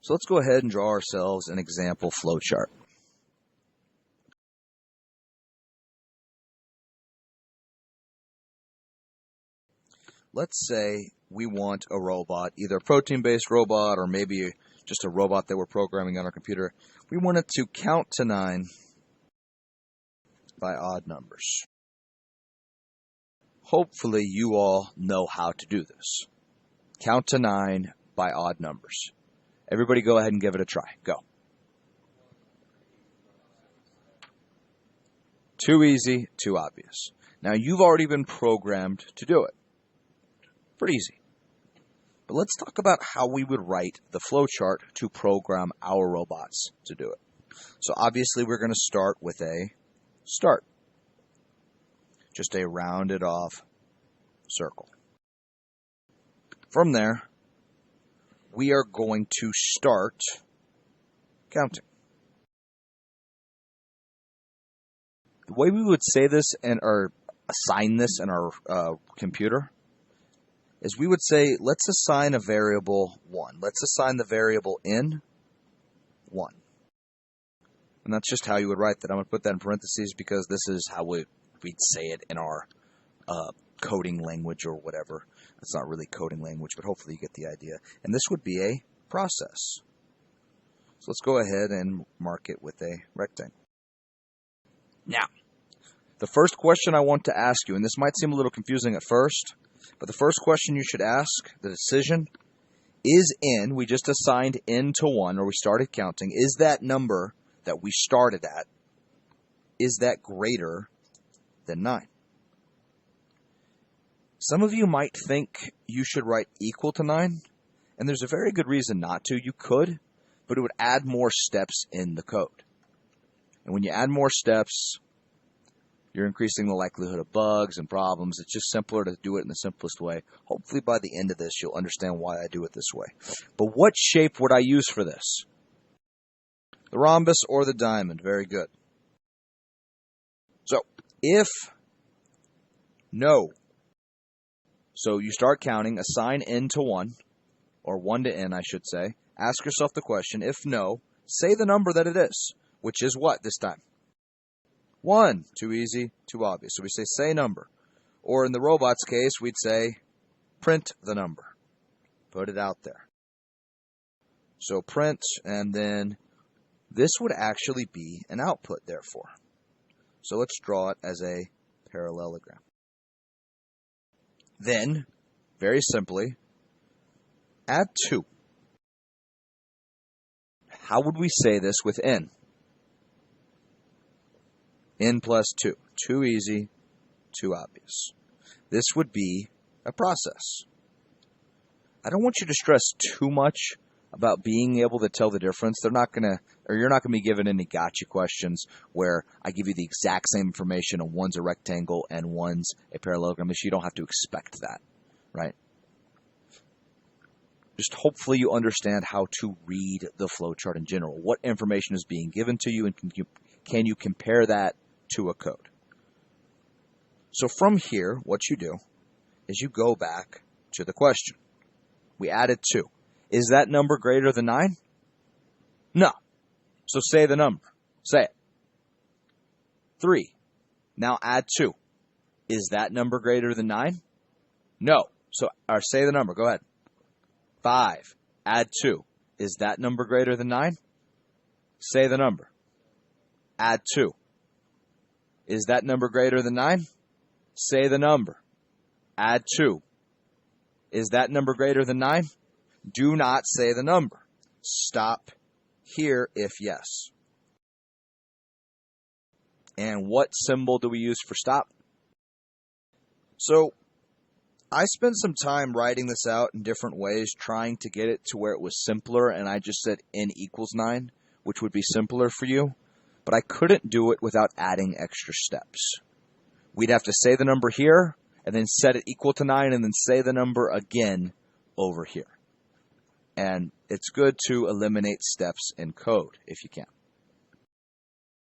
So let's go ahead and draw ourselves an example flowchart. Let's say we want a robot, either a protein-based robot or maybe just a robot that we're programming on our computer. We want it to count to 9 by odd numbers. Hopefully you all know how to do this. Count to 9 by odd numbers. Everybody go ahead and give it a try. Go. Too easy, too obvious. Now you've already been programmed to do it. Pretty easy. But let's talk about how we would write the flowchart to program our robots to do it. So obviously we're going to start with a start. Just a rounded off circle. From there, we are going to start counting. The way we would say this or assign this in our computer is we would say, let's assign a variable 1. Let's assign the variable in 1. And that's just how you would write that. I'm going to put that in parentheses because this is how we'd say it in our coding language or whatever. It's not really coding language, but hopefully you get the idea. And this would be a process. So let's go ahead and mark it with a rectangle. Now, the first question I want to ask you, and this might seem a little confusing at first, but the first question you should ask, the decision, is in, we just assigned in to 1, or we started counting, is that number that we started at, is that greater than 9? Some of you might think you should write equal to 9, and there's a very good reason not to. You could, but it would add more steps in the code. And when you add more steps, you're increasing the likelihood of bugs and problems. It's just simpler to do it in the simplest way. Hopefully by the end of this, you'll understand why I do it this way. But what shape would I use for this? The rhombus or the diamond? Very good. So, if no, so you start counting, assign n to 1, or 1 to n, I should say. Ask yourself the question, if no, say the number that it is, which is what this time? 1. Too easy, too obvious. So we say number. Or in the robot's case, we'd say print the number. Put it out there. So print, and then this would actually be an output, therefore. So let's draw it as a parallelogram. Then, very simply, add 2. How would we say this with n? N plus 2. Too easy, too obvious. This would be a process. I don't want you to stress too much about being able to tell the difference. You're not going to be given any gotcha questions where I give you the exact same information and one's a rectangle and one's a parallelogram. You don't have to expect that, right? Just hopefully you understand how to read the flowchart in general. What information is being given to you, and can you compare that to a code? So from here, what you do is you go back to the question. We added 2. Is that number greater than 9? No. So say the number. Say it. 3. Now add 2. Is that number greater than 9? No. So say the number. Go ahead. 5. Add 2. Is that number greater than 9? Say the number. Add 2. Is that number greater than 9? Say the number. Add 2. Is that number greater than 9? Do not say the number. Stop here if yes. And what symbol do we use for stop? So, I spent some time writing this out in different ways, trying to get it to where it was simpler, and I just said n equals 9, which would be simpler for you. But I couldn't do it without adding extra steps. We'd have to say the number here, and then set it equal to 9, and then say the number again over here. And it's good to eliminate steps in code if you can.